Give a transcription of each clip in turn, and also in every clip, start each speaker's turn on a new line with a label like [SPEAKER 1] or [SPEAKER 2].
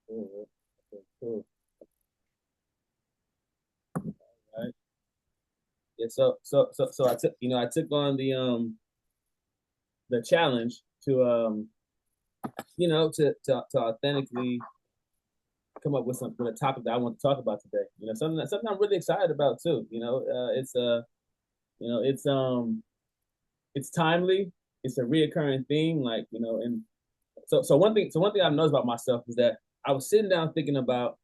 [SPEAKER 1] Cool. Okay, cool. All right. Yeah. So I took on the challenge to to authentically come up with a topic that I want to talk about today. Something I'm really excited about too. It's timely. It's a reoccurring theme, and so one thing I've noticed about myself is that I was sitting down thinking about,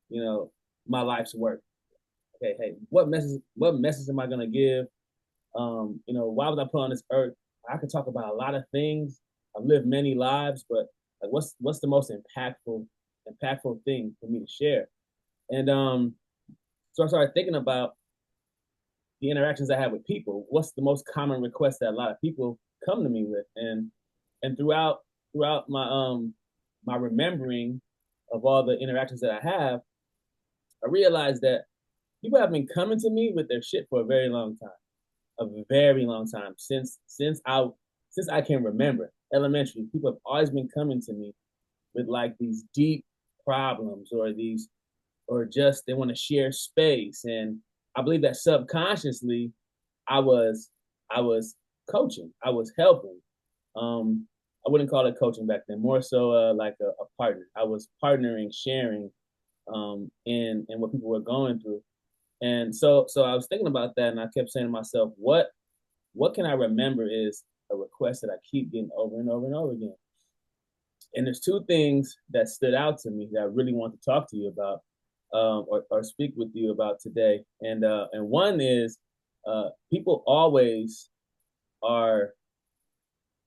[SPEAKER 1] you know, my life's work. Okay, hey, what message am I gonna give? Why was I put on this earth? I could talk about a lot of things. I've lived many lives, but like, what's the most impactful thing for me to share? And so I started thinking about the interactions I have with people. What's the most common request that a lot of people come to me with? And throughout my remembering of all the interactions that I have, I realized that people have been coming to me with their shit for a very long time, a very long time since I can remember. Elementary, people have always been coming to me with like these deep problems or just they want to share space. And I believe that subconsciously I was I was coaching, I was helping. I wouldn't call it coaching back then, more so like a partner. I was partnering, sharing in what people were going through. And so I was thinking about that, and I kept saying to myself, what can I remember is a request that I keep getting over and over and over again. And there's two things that stood out to me that I really want to talk to you about, or speak with you about today. And one is people always are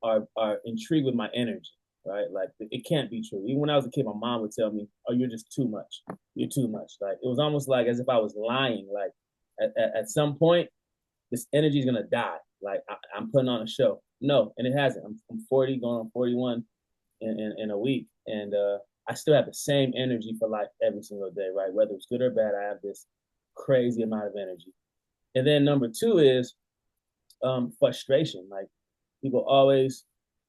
[SPEAKER 1] are intrigued with my energy, right? Like it can't be true. Even when I was a kid, my mom would tell me, "Oh, you're just too much. You're too much." Like it was almost like as if I was lying. Like at some point, this energy is gonna die. Like I'm putting on a show. No, and it hasn't. I'm 40, going on 41 in a week, and I still have the same energy for life every single day, right? Whether it's good or bad, I have this crazy amount of energy. And then number two is frustration. Like people always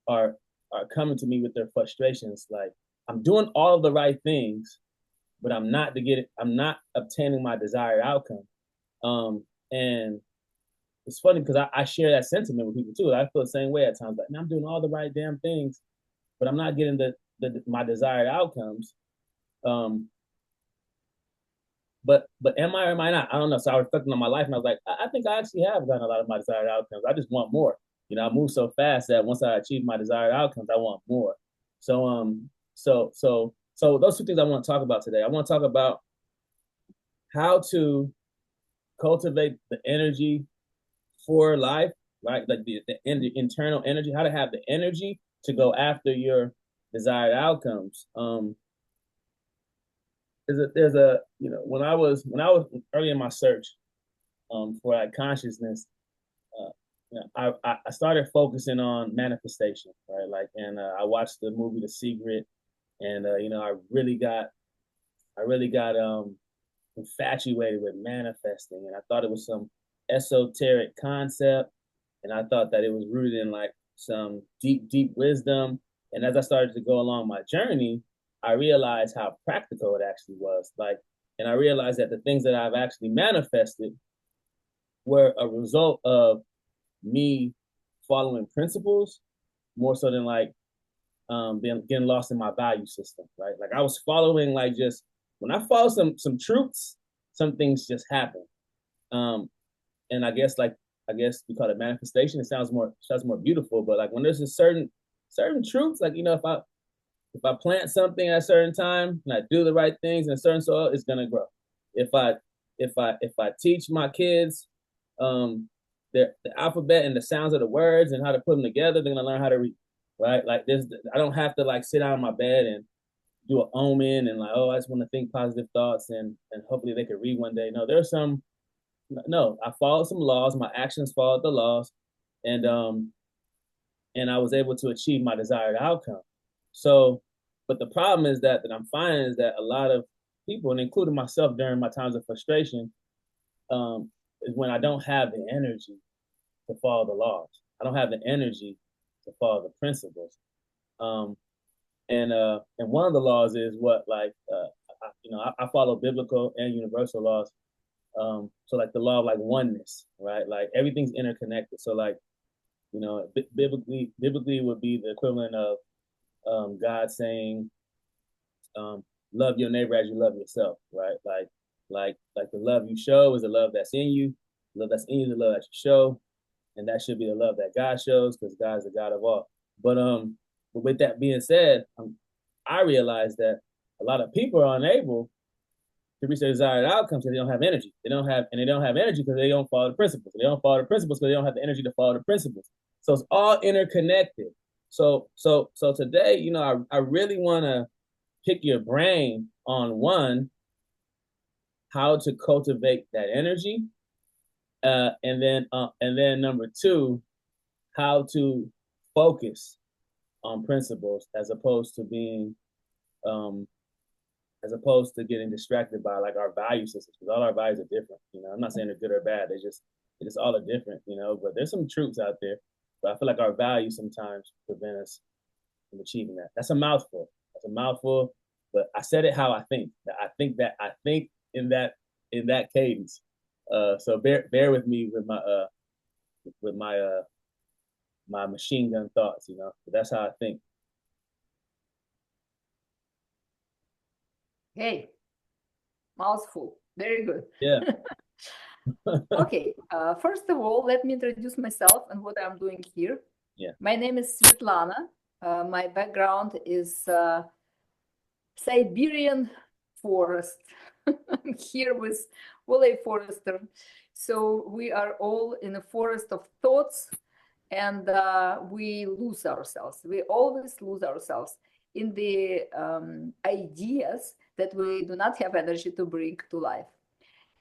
[SPEAKER 1] are are coming to me with their frustrations. Like I'm doing all of the right things, but I'm not obtaining my desired outcome. And it's funny because I share that sentiment with people too. I feel the same way at times. Like, man, I'm doing all the right damn things, but I'm not getting the my desired outcomes. Um, but am I or am I not? I don't know. So I was reflecting on my life, and I was like, I think I actually have gotten a lot of my desired outcomes. I just want more. I move so fast that once I achieve my desired outcomes, I want more. So those two things I want to talk about today. I want to talk about how to cultivate the energy for life, right? Like the internal energy, how to have the energy to go after your desired outcomes. There's a when I was early in my search for like consciousness, I started focusing on manifestation, right? Like, and I watched the movie The Secret, and I really got infatuated with manifesting, and I thought it was some esoteric concept, and I thought that it was rooted in like some deep, deep wisdom. And as I started to go along my journey, I realized how practical it actually was. Like, and I realized that the things that I've actually manifested were a result of me following principles more so than like being getting lost in my value system, right? Like I was following like just when I follow some truths, some things just happen. Um, and I guess we call it manifestation. It sounds more beautiful, but like when there's a certain truths, like if I plant something at a certain time and I do the right things in a certain soil, it's gonna grow. If I teach my kids um the alphabet and the sounds of the words and how to put them together, they're gonna learn how to read. Right? Like this, I don't have to like sit down in my bed and do an omen and like, oh, I just want to think positive thoughts and hopefully they could read one day. No, there's some no, I followed some laws, my actions followed the laws, and and I was able to achieve my desired outcome. So, but the problem is that I'm finding is that a lot of people, and including myself during my times of frustration, is when I don't have the energy to follow the laws. I don't have the energy to follow the principles. Um, and one of the laws is what like I follow biblical and universal laws. So like the law of like oneness, right? Like everything's interconnected. So like biblically would be the equivalent of God saying, love your neighbor as you love yourself, right? Like the love you show is the love that's in you. The love that's in you is the love that you show, and that should be the love that God shows because God is the God of all. But with that being said, I realize that a lot of people are unable to reach their desired outcomes because they don't have energy. They don't have energy because they don't follow the principles. They don't follow the principles because they don't have the energy to follow the principles. So it's all interconnected. So today, I really want to pick your brain on one, how to cultivate that energy, and then number two, how to focus on principles as opposed to getting distracted by like our value systems, because all our values are different. I'm not saying they're good or bad. They just all are different. But there's some truths out there. But I feel like our values sometimes prevent us from achieving that. That's a mouthful. But I said it how I think. I think in that cadence. So bear with me with my machine gun thoughts. But that's how I think.
[SPEAKER 2] Hey, mouthful. Very good.
[SPEAKER 1] Yeah.
[SPEAKER 2] Okay. First of all, let me introduce myself and what I'm doing here.
[SPEAKER 1] Yeah.
[SPEAKER 2] My name is Svetlana. My background is Siberian forest. I'm here with Willie Forrester. So we are all in a forest of thoughts, and we lose ourselves. We always lose ourselves in the ideas that we do not have energy to bring to life.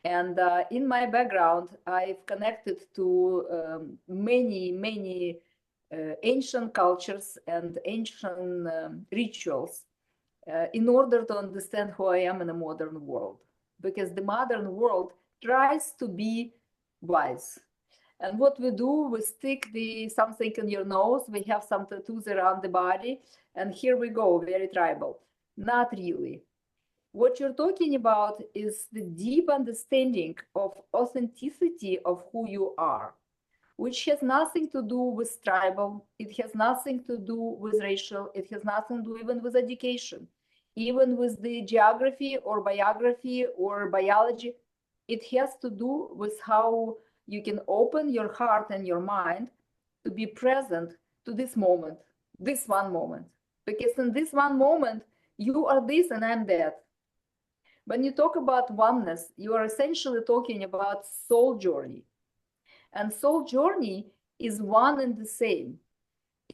[SPEAKER 2] And in my background, I've connected to many ancient cultures and ancient rituals in order to understand who I am in a modern world. Because the modern world tries to be wise. And what we do, we stick something in your nose, we have some tattoos around the body, and here we go, very tribal. Not really. What you're talking about is the deep understanding of authenticity of who you are, which has nothing to do with tribal, it has nothing to do with racial, it has nothing to do even with education, even with the geography or biography or biology. It has to do with how you can open your heart and your mind to be present to this moment, this one moment. Because in this one moment, you are this and I'm that. When you talk about oneness, you are essentially talking about soul journey. And soul journey is one and the same.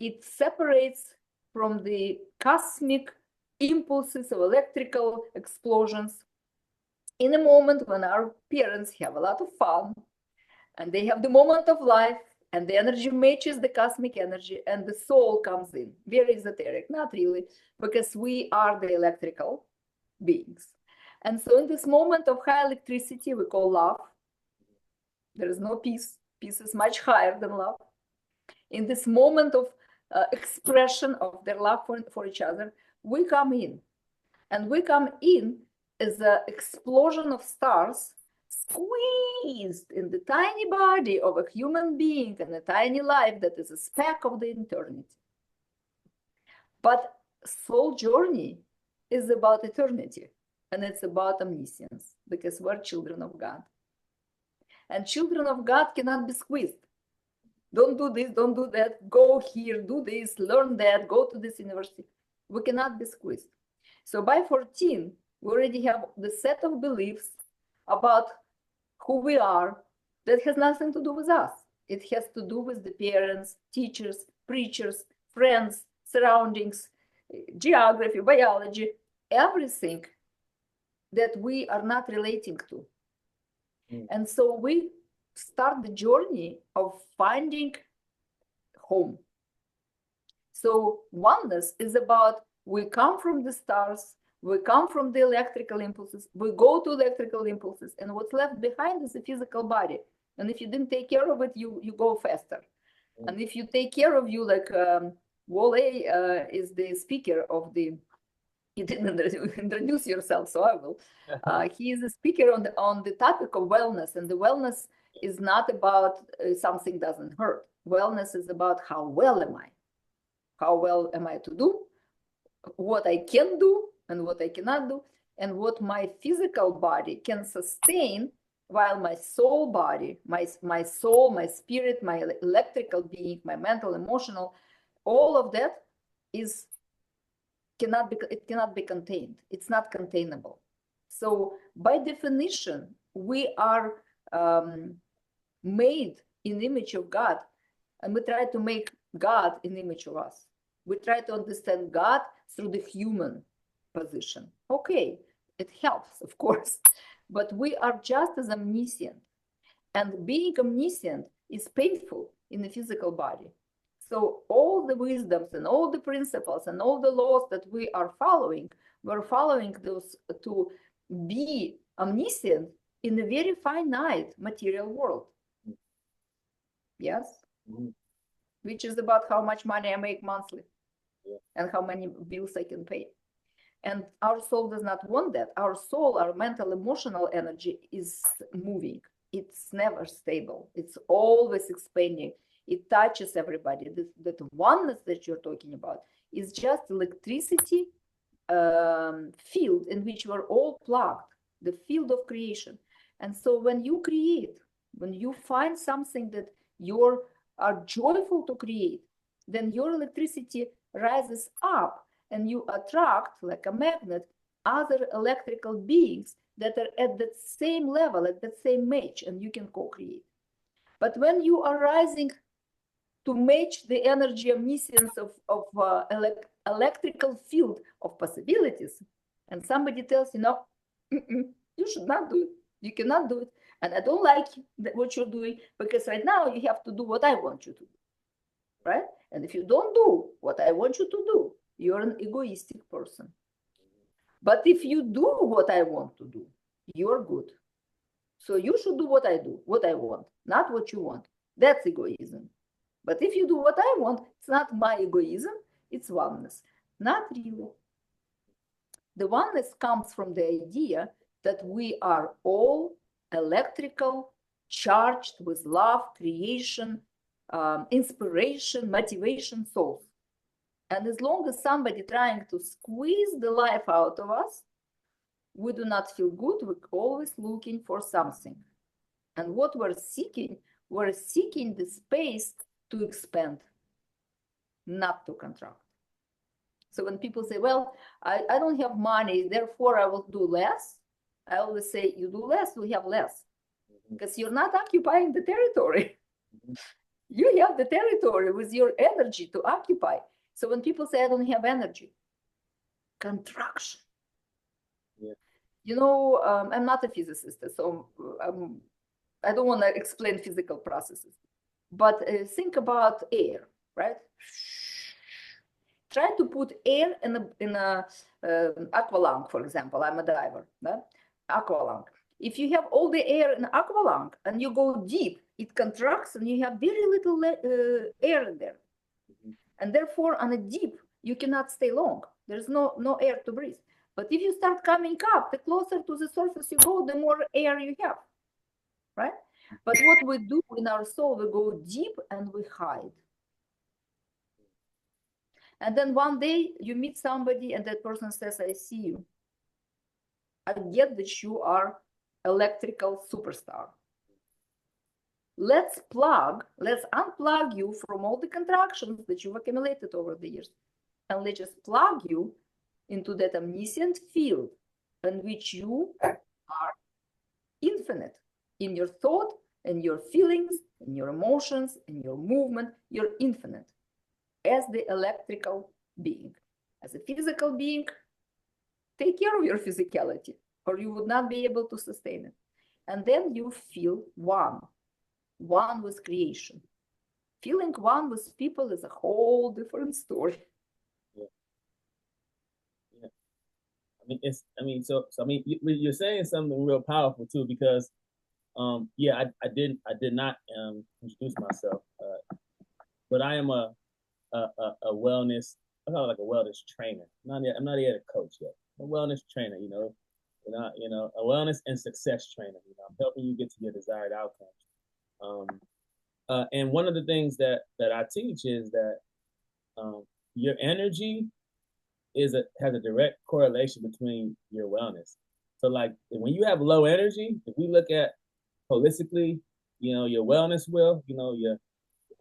[SPEAKER 2] It separates from the cosmic impulses of electrical explosions in a moment when our parents have a lot of fun and they have the moment of life and the energy matches the cosmic energy and the soul comes in. Very esoteric, not really, because we are the electrical beings. And so in this moment of high electricity, we call love, there is no peace. Peace is much higher than love. In this moment of expression of their love for each other, we come in. And we come in as an explosion of stars squeezed in the tiny body of a human being and a tiny life that is a speck of the eternity. But soul journey is about eternity, and it's about omniscience, because we're children of God. And children of God cannot be squeezed. Don't do this, don't do that, go here, do this, learn that, go to this university. We cannot be squeezed. So by 14, we already have the set of beliefs about who we are that has nothing to do with us. It has to do with the parents, teachers, preachers, friends, surroundings, geography, biology, everything that we are not relating to. And so we start the journey of finding home. So oneness is about we come from the stars, we come from the electrical impulses, we go to electrical impulses, and what's left behind is the physical body. And if you didn't take care of it, you go faster. And if you take care of you, like Wole is the speaker of the, you didn't introduce yourself, so I will. He is a speaker on the topic of wellness, and the wellness is not about something doesn't hurt. Wellness is about how well am I? How well am I to do? What I can do and what I cannot do, and what my physical body can sustain, while my soul body, my soul, my spirit, my electrical being, my mental, emotional, all of that is it cannot be contained. It's not containable. So by definition, we are made in the image of God, and we try to make God in the image of us. We try to understand God through the human position. Okay, it helps, of course, but we are just as omniscient. And being omniscient is painful in the physical body. So all the wisdoms and all the principles and all the laws that we are following, we're following those to be omniscient in a very finite material world. Yes? Mm-hmm. Which is about how much money I make monthly, yeah, and how many bills I can pay. And our soul does not want that. Our soul, our mental, emotional energy is moving. It's never stable. It's always expanding. It touches everybody. That oneness that you're talking about is just electricity field in which we're all plugged, the field of creation. And so when you create, when you find something that you are joyful to create, then your electricity rises up and you attract, like a magnet, other electrical beings that are at that same level, at that same match, and you can co-create. But when you are rising to match the energy omniscience of electrical field of possibilities, and somebody tells you, no, you should not do it, you cannot do it, and I don't like what you're doing, because right now you have to do what I want you to do, right? And if you don't do what I want you to do, you're an egoistic person. But if you do what I want to do, you're good. So you should do what I do, what I want, not what you want. That's egoism. But if you do what I want, it's not my egoism, it's oneness. Not really. The oneness comes from the idea that we are all electrical, charged with love, creation, inspiration, motivation, souls. And as long as somebody trying to squeeze the life out of us, we do not feel good. We're always looking for something. And what we're seeking the space to expand, not to contract. So when people say, well, I don't have money, therefore I will do less, I always say, you do less, we have less. Because you're not occupying the territory. You have the territory with your energy to occupy. So when people say, I don't have energy, contraction. Yeah. You know, I'm not a physicist, so I don't want to explain physical processes. But think about air, right? Try to put air in a aqualung, for example. I'm a diver, right? Aqualung. If you have all the air in aqualung and you go deep, it contracts and you have very little air in there. Mm-hmm. And therefore, on a deep, you cannot stay long. There's no air to breathe. But if you start coming up, the closer to the surface you go, the more air you have, right? But what we do in our soul, we go deep and we hide. And then one day you meet somebody and that person says, I see you. I get that you are electrical superstar. Let's unplug you from all the contractions that you've accumulated over the years. And let's just plug you into that omniscient field in which you are infinite in your thought and your feelings and your emotions and your movement. You're infinite as the electrical being. As a physical being, take care of your physicality or you would not be able to sustain it. And then you feel one with creation. Feeling one with people is a whole different story.
[SPEAKER 1] Yeah. Yeah. You're saying something real powerful too, because I did not introduce myself. but I am a wellness. I call it like a wellness trainer. I'm not yet a coach yet. I'm a wellness trainer. A wellness and success trainer. I'm helping you get to your desired outcomes. And one of the things that I teach is that your energy has a direct correlation between your wellness. So like when you have low energy, if we look at holistically, your wellness your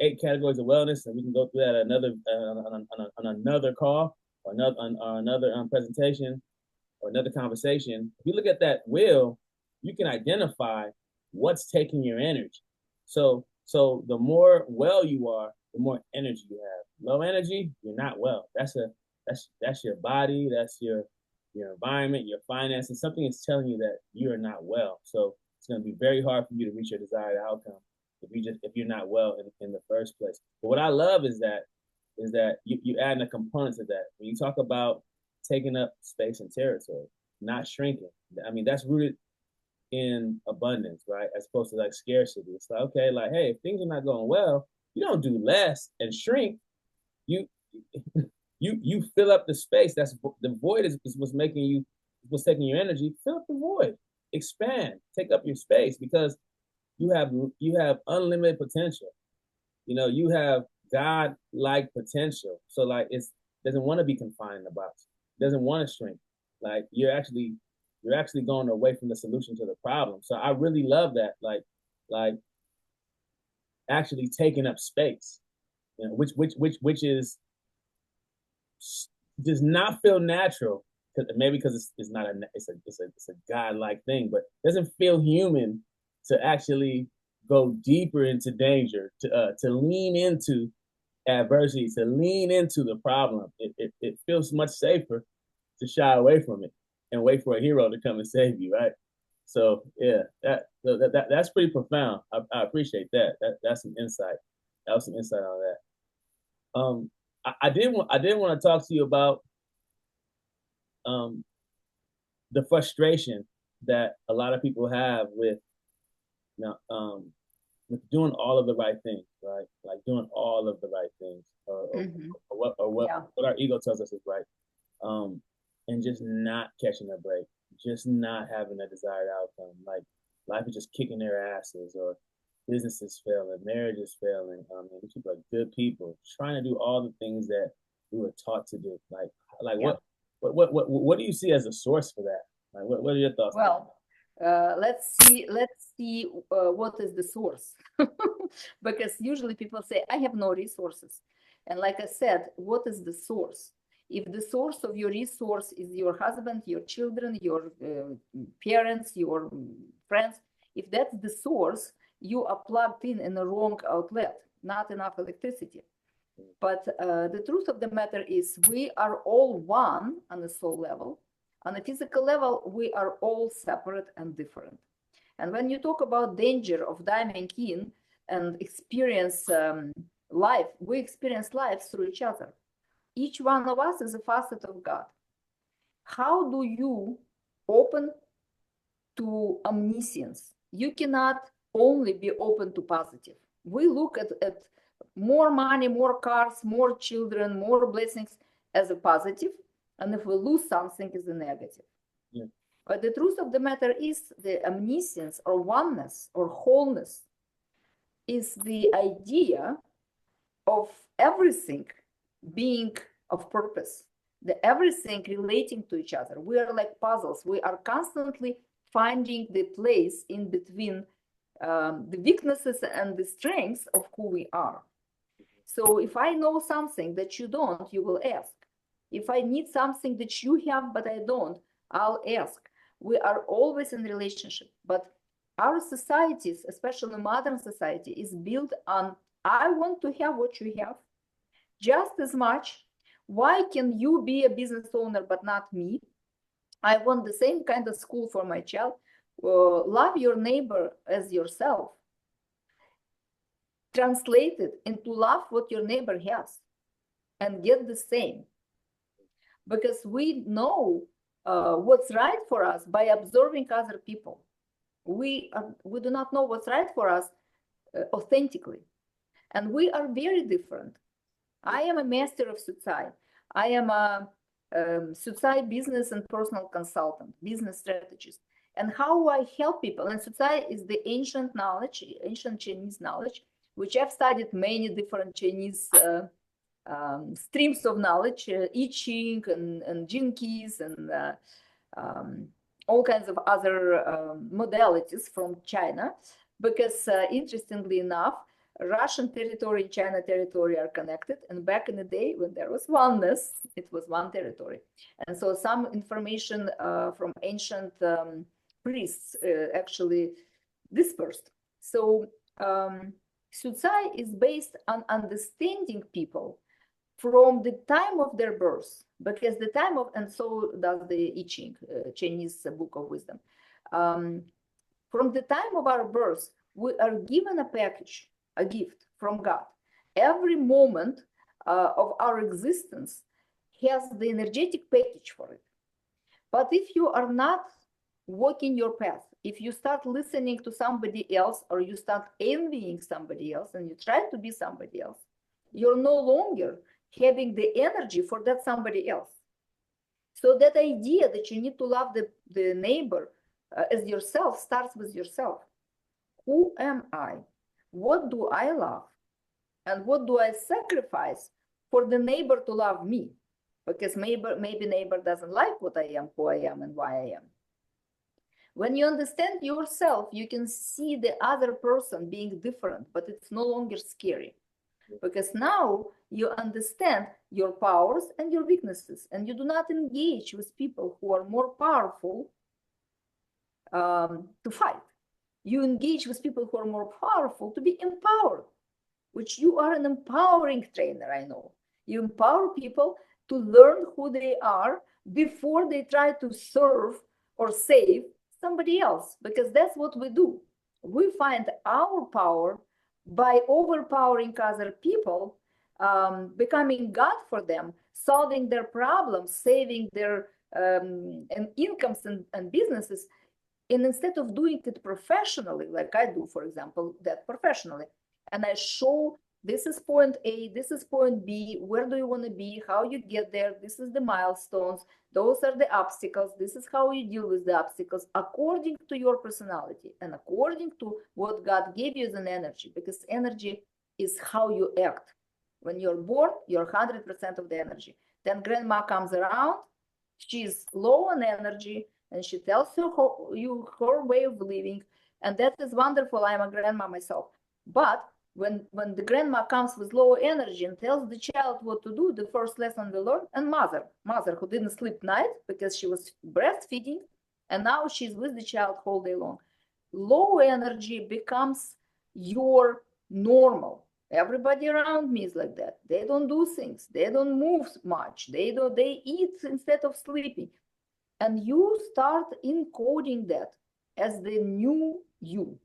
[SPEAKER 1] 8 categories of wellness, and we can go through that on another call or another presentation or another conversation. If you look at that wheel, you can identify what's taking your energy. So the more well you are, the more energy you have. Low energy, you're not well. That's your body, that's your environment, your finances. Something is telling you that you're not well. So it's going to be very hard for you to reach your desired outcome if you're not well in the first place. But what I love is that you add a component to that. When you talk about taking up space and territory, not shrinking. I mean, that's rooted in abundance, right? As opposed to like scarcity. It's like, okay, like, hey, if things are not going well, you don't do less and shrink. You you fill up the space. That's the void is what's taking your energy. Fill up the void. Expand. Take up your space because you have unlimited potential. You have God-like potential. So like it doesn't want to be confined in the box. It doesn't want to shrink. Like you're actually going away from the solution to the problem. So I really love that. Like actually taking up space. Which is does not feel natural. Maybe because it's not it's a God-like thing, but it doesn't feel human to actually go deeper into danger, to lean into adversity, to lean into the problem. It feels much safer to shy away from it and wait for a hero to come and save you, right? So yeah, that's pretty profound. I appreciate that. That's some insight. That was some insight on that. I did want to talk to you about the frustration that a lot of people have with doing all of the right things, right? Like doing all of the right things, what our ego tells us is right, and just not catching a break, just not having a desired outcome. Like life is just kicking their asses, or business is failing, marriage is failing. These people are good people trying to do all the things that we were taught to do. What do you see as a source for that? Like, what are your thoughts?
[SPEAKER 2] Well, let's see what is the source, because usually people say I have no resources, and like I said, what is the source? If the source of your resource is your husband, your children, your parents, your friends, if that's the source, you are plugged in a wrong outlet, not enough electricity. But the truth of the matter is we are all one on the soul level. On a physical level, we are all separate and different. And when you talk about danger of diving in and experience life, we experience life through each other. Each one of us is a facet of God. How do you open to omniscience? You cannot only be open to positive. We look at more money, more cars, more children, more blessings as a positive, and if we lose something is a negative.
[SPEAKER 1] Yeah.
[SPEAKER 2] But the truth of the matter is the omniscience or oneness or wholeness is the idea of everything being of purpose, the everything relating to each other. We are like puzzles. We are constantly finding the place in between the weaknesses and the strengths of who we are. So if I know something that you don't, you will ask. If I need something that you have but I don't, I'll ask. We are always in relationship, but our societies, especially modern society, is built on I want to have what you have just as much. Why can you be a business owner but not me? I want the same kind of school for my child. Love your neighbor as yourself. Translate it into love what your neighbor has and get the same. Because we know what's right for us by observing other people. We do not know what's right for us authentically. And we are very different. I am a master of Sutsai. I am a Sutsai business and personal consultant, business strategist. And how I help people, and Sutsai is the ancient knowledge, ancient Chinese knowledge, which I've studied many different Chinese streams of knowledge, I Ching and Jin Keys and all kinds of other modalities from China, because interestingly enough, Russian territory and China territory are connected. And back in the day when there was oneness, it was one territory. And so some information from ancient priests actually dispersed. So Sutsai is based on understanding people from the time of their birth, because the time of, and so does the I Ching, Chinese book of wisdom. From the time of our birth, we are given a package, a gift from God. Every moment of our existence has the energetic package for it. But if you are not walking your path, if you start listening to somebody else, or you start envying somebody else and you try to be somebody else, you're no longer having the energy for that somebody else. So that idea that you need to love the neighbor as yourself starts with yourself. Who am I? What do I love? And what do I sacrifice for the neighbor to love me? Because maybe neighbor doesn't like what I am, who I am, and why I am. When you understand yourself, you can see the other person being different, but it's no longer scary. Because now you understand your powers and your weaknesses, and you do not engage with people who are more powerful to fight. You engage with people who are more powerful to be empowered, which you are an empowering trainer, I know. You empower people to learn who they are before they try to serve or save somebody else, because that's what we do. We find our power by overpowering other people, becoming God for them, solving their problems, saving their incomes and businesses. And instead of doing it professionally, like I do, for example, that professionally, and I show this is point A, this is point B, where do you want to be, how you get there, this is the milestones, those are the obstacles, this is how you deal with the obstacles, according to your personality and according to what God gave you as an energy, because energy is how you act. When you're born, you're 100% of the energy. Then grandma comes around, she's low on energy, and she tells you her way of living, and that is wonderful. I'm a grandma myself. But when the grandma comes with low energy and tells the child what to do, the first lesson they learn, and mother who didn't sleep night because she was breastfeeding, and now she's with the child whole day long. Low energy becomes your normal. Everybody around me is like that. They don't do things. They don't move much. They eat instead of sleeping. And you start encoding that as the new you.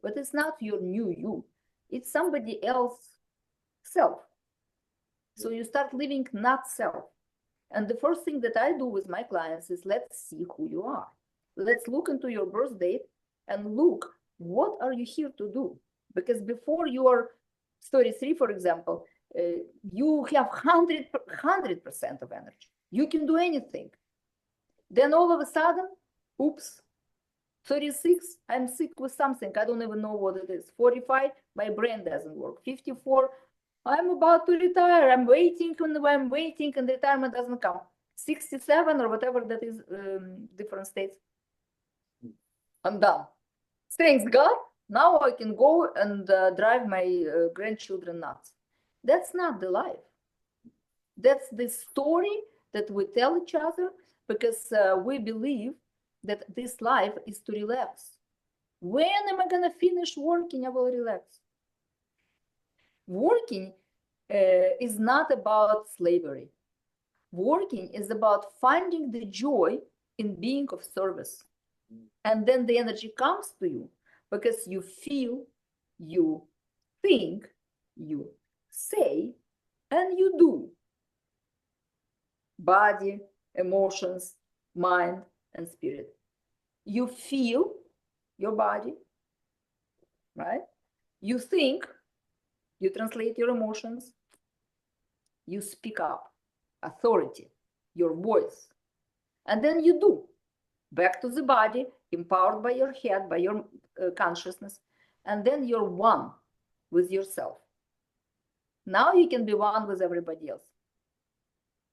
[SPEAKER 2] But it's not your new you. It's somebody else's self. So you start living not self. And the first thing that I do with my clients is, let's see who you are. Let's look into your birth date and look, what are you here to do? Because before you are 33, for example, you have 100% of energy. You can do anything. Then all of a sudden, oops, 36, I'm sick with something. I don't even know what it is. 45, my brain doesn't work. 54, I'm about to retire. I'm waiting and the retirement doesn't come. 67 or whatever that is, different states. I'm done. Thanks God. Now I can go and drive my grandchildren nuts. That's not the life. That's the story that we tell each other, because we believe that this life is to relax. When am I going to finish working? I will relax. Working is not about slavery. Working is about finding the joy in being of service. And then the energy comes to you because you feel, you think, you say, and you do. Body, emotions, mind, and spirit. You feel your body, right? You think, You translate your emotions. You speak up. Authority, your voice. And then you do. Back to the body, empowered by your head, by your consciousness. And then you're one with yourself. Now you can be one with everybody else.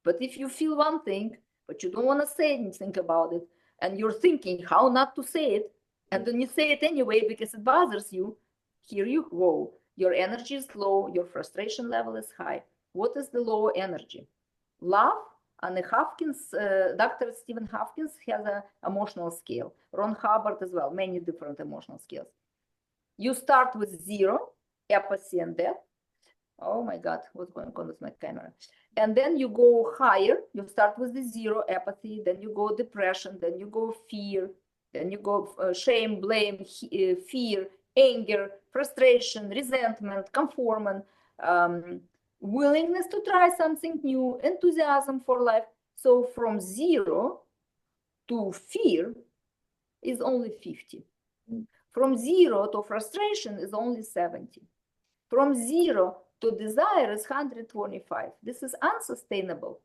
[SPEAKER 2] But if you feel one thing, but you don't want to say anything about it, and you're thinking how not to say it, and then you say it anyway because it bothers you, here you go. Your energy is low, your frustration level is high. What is the low energy? Love, and Dr. Stephen Hopkins has an emotional scale. Ron Hubbard as well, many different emotional scales. You start with 0, apathy and death. Oh my God, what's going on with my camera? And then you go higher. You start with the 0, apathy, then you go depression, then you go fear, then you go shame, blame, fear, anger, frustration, resentment, conformment, willingness to try something new, enthusiasm for life. So from 0 to fear is only 50. From 0 to frustration is only 70. From 0 to desire is 125. This is unsustainable.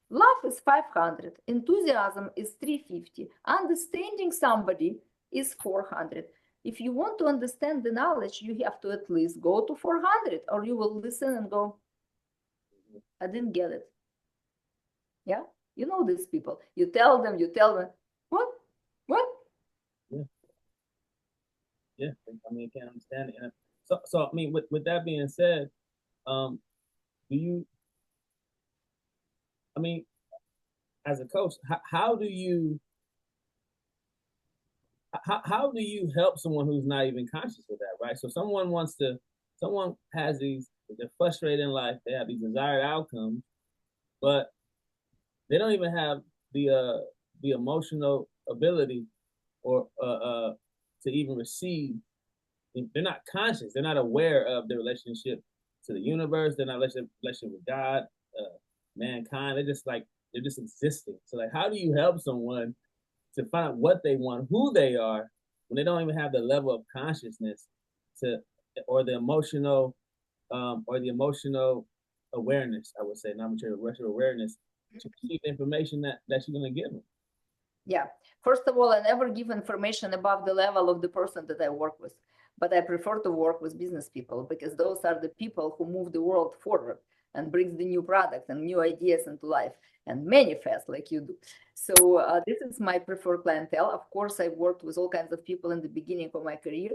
[SPEAKER 2] Love is 500. Enthusiasm is 350. Understanding somebody is 400. If you want to understand the knowledge, you have to at least go to 400, or you will listen and go, I didn't get it. Yeah? You know these people. You tell them, what? What?
[SPEAKER 1] Yeah. Yeah. I mean, I can't understand it. And so I mean, with that being said, do you, I mean, as a coach, how do you help someone who's not even conscious of that, right? So someone has they're frustrated in life, they have these desired outcomes, but they don't even have the emotional ability or to even receive. They're not conscious. They're not aware of their relationship to the universe. They're not relationship with God, mankind. They're just existing. So like, how do you help someone to find out what they want, who they are, when they don't even have the level of consciousness or the emotional awareness, I would say, not material awareness, to receive the information that you're going to give them?
[SPEAKER 2] Yeah. First of all, I never give information above the level of the person that I work with, but I prefer to work with business people because those are the people who move the world forward and brings the new products and new ideas into life and manifest like you do. So this is my preferred clientele. Of course, I worked with all kinds of people in the beginning of my career,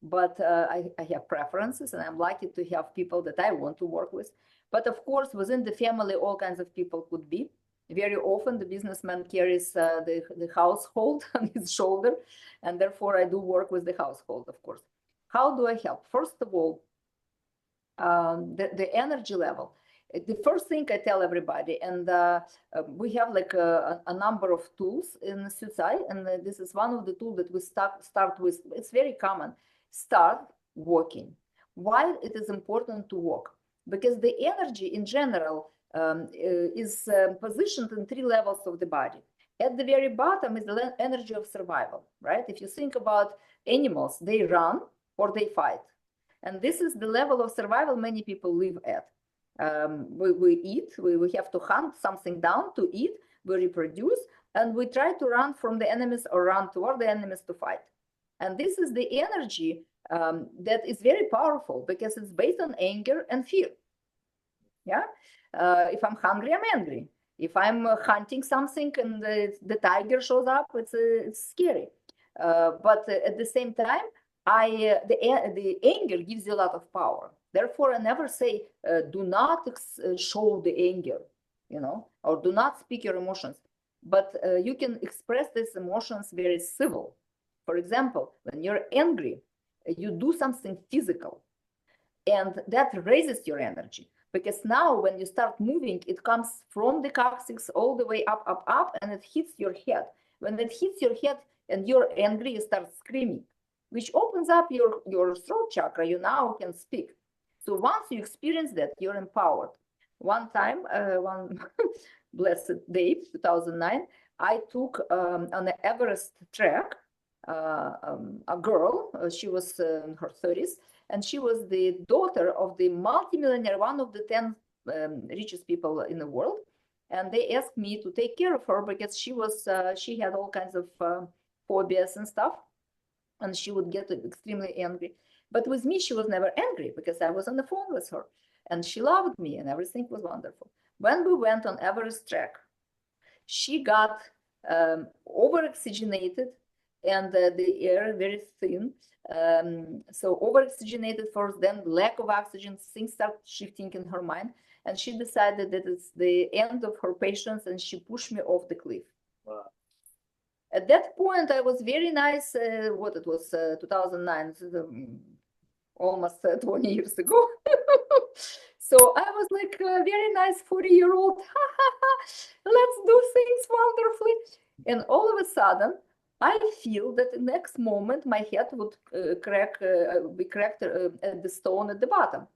[SPEAKER 2] but I have preferences, and I'm lucky to have people that I want to work with. But of course, within the family, all kinds of people could be. Very often, the businessman carries the household on his shoulder, and therefore I do work with the household, of course. How do I help? First of all, the energy level. The first thing I tell everybody, and we have like a number of tools in Suicide, and this is one of the tools that we start with. It's very common. Start walking. Why it is important to walk? Because the energy in general is positioned in 3 levels of the body. At the very bottom is the energy of survival, right? If you think about animals, they run or they fight. And this is the level of survival many people live at. We eat, we have to hunt something down to eat, we reproduce, and we try to run from the enemies or run toward the enemies to fight. And this is the energy that is very powerful because it's based on anger and fear. Yeah. If I'm hungry, I'm angry. If I'm hunting something and the tiger shows up, it's scary. But at the same time, the anger gives you a lot of power. Therefore, I never say do not show the anger, or do not speak your emotions. But you can express these emotions very civil. For example, when you're angry, you do something physical, and that raises your energy. Because now when you start moving, it comes from the coccyx all the way up, up, up, and it hits your head. When it hits your head and you're angry, you start screaming, which opens up your throat chakra. You now can speak. So once you experience that, you're empowered. One time, one blessed day, 2009, I took on the Everest trek a girl. She was in her 30s. And she was the daughter of the multimillionaire, one of the 10 richest people in the world. And they asked me to take care of her because she had all kinds of phobias and stuff, and she would get extremely angry. But with me, she was never angry because I was on the phone with her, and she loved me, and everything was wonderful. When we went on Everest trek, she got over-oxygenated, and the air very thin. So over-oxygenated first, then lack of oxygen, things start shifting in her mind. And she decided that it's the end of her patience, and she pushed me off the cliff.
[SPEAKER 1] Wow.
[SPEAKER 2] At that point, I was very nice. What it was, 2009, almost 20 years ago. So I was like a very nice 40-year-old. Let's do things wonderfully. And all of a sudden, I feel that the next moment my head would be cracked at the stone at the bottom.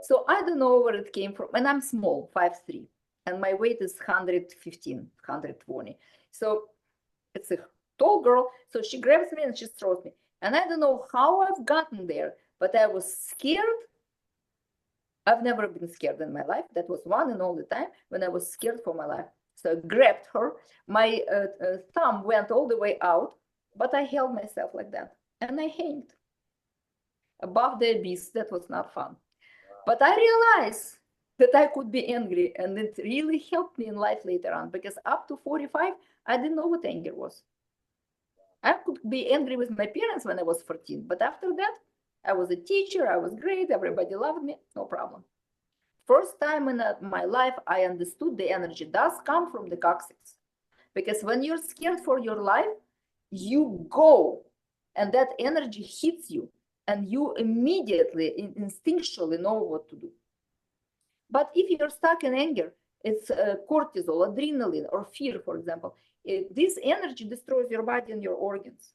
[SPEAKER 2] So I don't know where it came from. And I'm small, 5'3", and my weight is 115, 120. So it's a tall girl. So she grabs me and she throws me. And I don't know how I've gotten there, but I was scared. I've never been scared in my life. That was one and only time when I was scared for my life. So I grabbed her. My thumb went all the way out, but I held myself like that. And I hanged above the abyss. That was not fun. But I realized that I could be angry, and it really helped me in life later on, because up to 45, I didn't know what anger was. I could be angry with my parents when I was 14, but after that, I was a teacher, I was great, everybody loved me, no problem. First time in my life, I understood the energy does come from the coccyx. Because when you're scared for your life, you go, and that energy hits you, and you immediately, instinctually know what to do. But if you're stuck in anger, it's cortisol, adrenaline, or fear, for example. This energy destroys your body and your organs.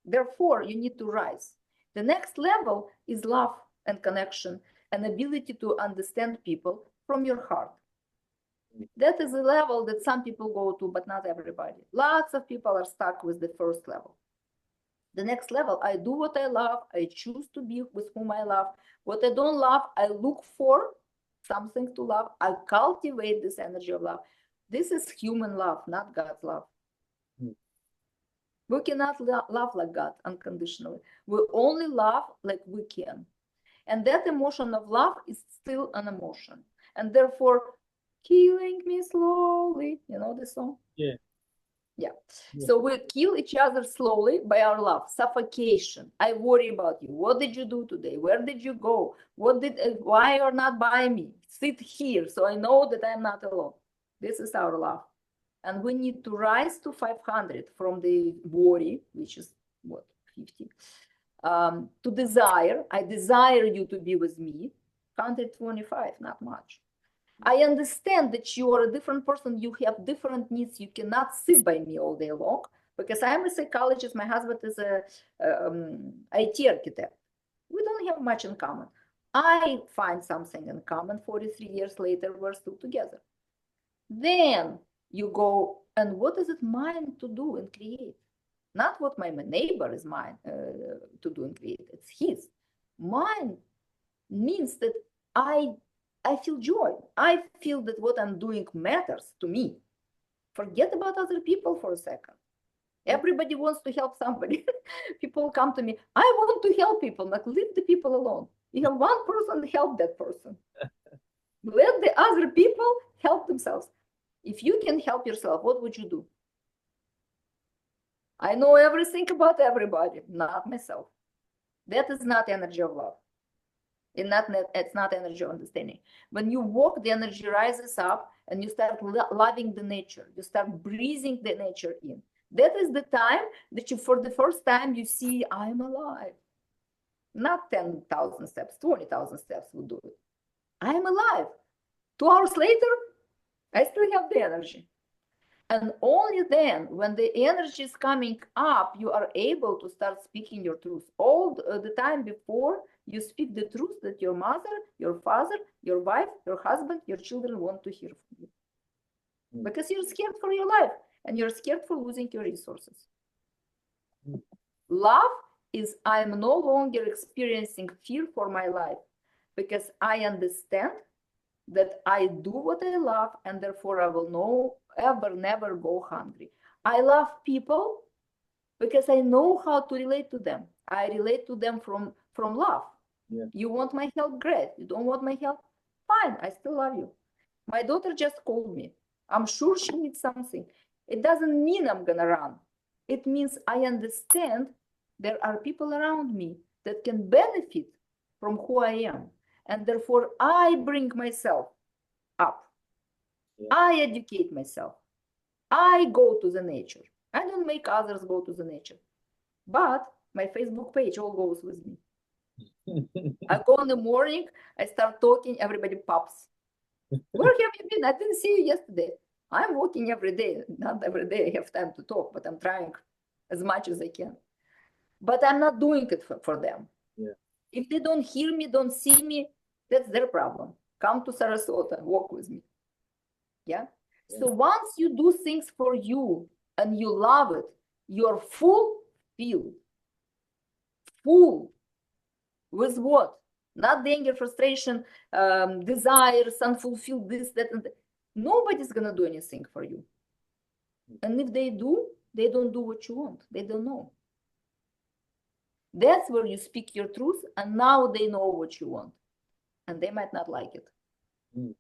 [SPEAKER 2] Therefore, you need to rise. The next level is love and connection, and ability to understand people from your heart. That is a level that some people go to, but not everybody. Lots of people are stuck with the first level. The next level, I do what I love, I choose to be with whom I love. What I don't love, I look for something to love. I cultivate this energy of love. This is human love, not God's love. We cannot love like God unconditionally. We only love like we can. And that emotion of love is still an emotion. And therefore, killing me slowly. You know the song?
[SPEAKER 1] Yeah.
[SPEAKER 2] Yeah. So we kill each other slowly by our love. Suffocation. I worry about you. What did you do today? Where did you go? Why you're not by me? Sit here so I know that I'm not alone. This is our love. And we need to rise to 500 from the worry, which is what, 50, to desire. I desire you to be with me. 125, not much. I understand that you are a different person. You have different needs. You cannot sit by me all day long, because I am a psychologist. My husband is a IT architect. We don't have much in common. I find something in common. 43 years later, we're still together. Then you go, and what is it mine to do and create? Not what my neighbor is mine to do and create. It's his. Mine means that I feel joy. I feel that what I'm doing matters to me. Forget about other people for a second. Everybody wants to help somebody. People come to me, I want to help people. Like, leave the people alone. You have one person, help that person. Let the other people help themselves. If you can help yourself, what would you do? I know everything about everybody, not myself. That is not energy of love. It's not energy of understanding. When you walk, the energy rises up, and you start loving the nature. You start breathing the nature in. That is the time that you, for the first time, you see, I'm alive. Not 10,000 steps, 20,000 steps would do it. I'm alive. 2 hours later, I still have the energy. And only then, when the energy is coming up, you are able to start speaking your truth. All the time before, you speak the truth that your mother, your father, your wife, your husband, your children want to hear from you. Because you're scared for your life, and you're scared for losing your resources. Love is I'm no longer experiencing fear for my life because I understand that I do what I love and therefore I will never go hungry. I love people because I know how to relate to them. I relate to them from love.
[SPEAKER 1] Yeah.
[SPEAKER 2] You want my help? Great. You don't want my help? Fine. I still love you. My daughter just called me. I'm sure she needs something. It doesn't mean I'm gonna run. It means I understand there are people around me that can benefit from who I am. And therefore, I bring myself up.
[SPEAKER 1] Yeah.
[SPEAKER 2] I educate myself. I go to the nature. I don't make others go to the nature. But my Facebook page all goes with me. I go in the morning, I start talking, everybody pops. Where have you been? I didn't see you yesterday. I'm walking every day. Not every day I have time to talk, but I'm trying as much as I can. But I'm not doing it for them.
[SPEAKER 1] Yeah.
[SPEAKER 2] If they don't hear me, don't see me, that's their problem. Come to Sarasota, walk with me. Yeah. So once you do things for you and you love it, you're fulfilled. Full. With what? Not the anger, frustration, desires, unfulfilled, this, that, and that. Nobody's gonna do anything for you. And if they do, they don't do what you want. They don't know. That's where you speak your truth, and now they know what you want. And they might not like it.
[SPEAKER 1] Mm.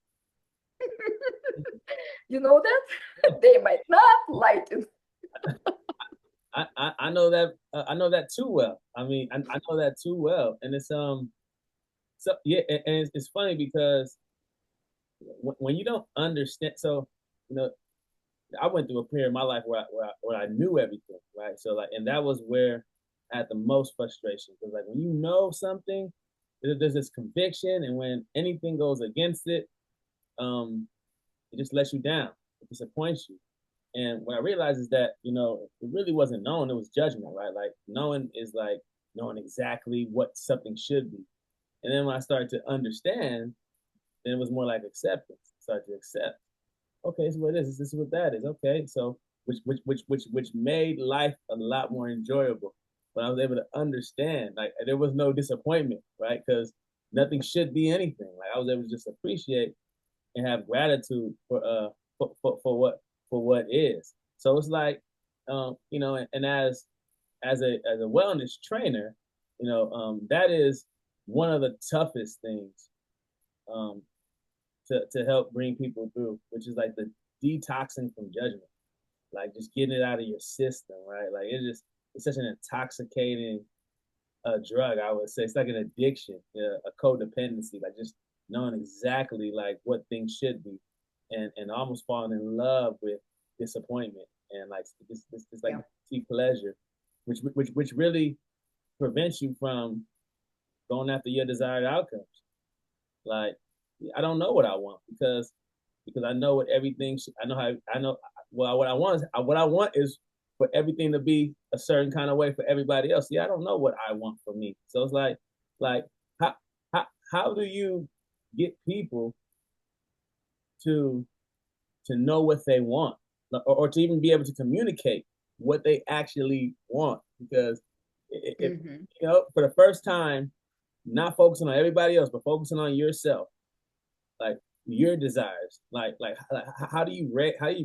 [SPEAKER 2] You know that? They might not like it.
[SPEAKER 1] I know that I know that too well. I mean, I know that too well, and it's so yeah, and it's funny because when you don't understand, so you know, I went through a period in my life where I knew everything, right? So like, and that was where I had the most frustration because like when you know something, there's this conviction, and when anything goes against it, it just lets you down, it disappoints you. And what I realized is that, you know, it really wasn't knowing, it was judgment, right? Like knowing is like knowing exactly what something should be. And then when I started to understand, then it was more like acceptance. I started to accept. Okay, this is what it is. This is what that is. Okay. So which made life a lot more enjoyable. But I was able to understand, like there was no disappointment, right? Because nothing should be anything. Like I was able to just appreciate and have gratitude for what is. So it's like, you know, and as a wellness trainer, you know, that is one of the toughest things um, to help bring people through, which is like the detoxing from judgment, like just getting it out of your system, right? Like it's such an intoxicating drug. I would say it's like an addiction, a codependency, like just knowing exactly like what things should be, and almost falling in love with disappointment and like this like deep pleasure, which really prevents you from going after your desired outcomes. Like I don't know what I want because I know what everything. I know how I know. Well, what I want is for everything to be a certain kind of way for everybody else. Yeah, I don't know what I want for me. So it's like how how do you get people to know what they want, or to even be able to communicate what they actually want? Because if you know, for the first time, not focusing on everybody else, but focusing on yourself, like your desires, like how do you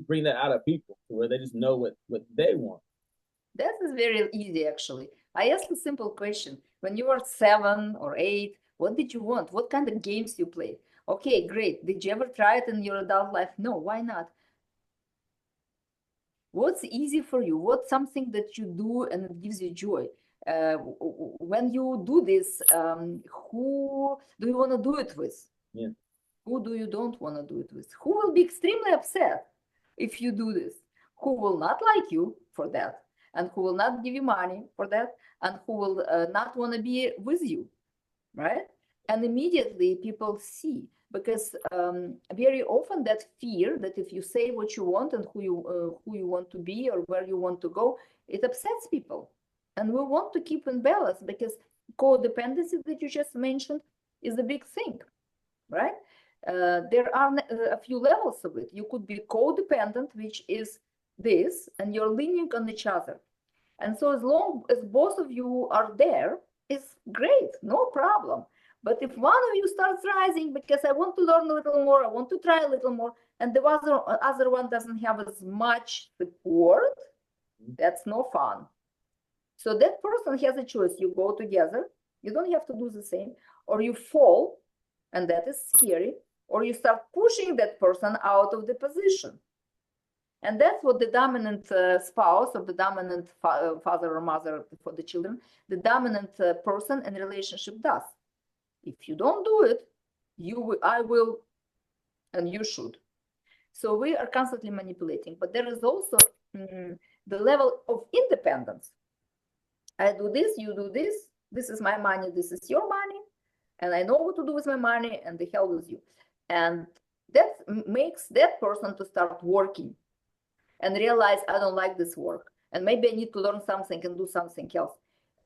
[SPEAKER 1] bring that out of people to where they just know what they want?
[SPEAKER 2] That is very easy, actually. I asked a simple question. When you were 7 or 8, what did you want? What kind of games you played? Okay, great. Did you ever try it in your adult life? No, why not? What's easy for you? What's something that you do and it gives you joy? When you do this, who do you want to do it with?
[SPEAKER 1] Yeah.
[SPEAKER 2] Who do you don't want to do it with? Who will be extremely upset if you do this? Who will not like you for that? And who will not give you money for that? And who will not want to be with you, right? And immediately people see, because very often that fear that if you say what you want and who you want to be or where you want to go, it upsets people. And we want to keep in balance because codependency that you just mentioned is a big thing, right? There are a few levels of it. You could be codependent, which is this, and you're leaning on each other. And so as long as both of you are there, it's great, no problem. But if one of you starts rising because I want to learn a little more, I want to try a little more, and the other one doesn't have as much support, that's no fun. So that person has a choice. You go together, you don't have to do the same, or you fall, and that is scary, or you start pushing that person out of the position. And that's what the dominant spouse or the dominant father or mother for the children, the dominant person in relationship does. If you don't do it, I will, and you should. So we are constantly manipulating, but there is also the level of independence. I do this, you do this, this is my money, this is your money, and I know what to do with my money, and the hell with you. And that makes that person to start working and realize I don't like this work, and maybe I need to learn something and do something else.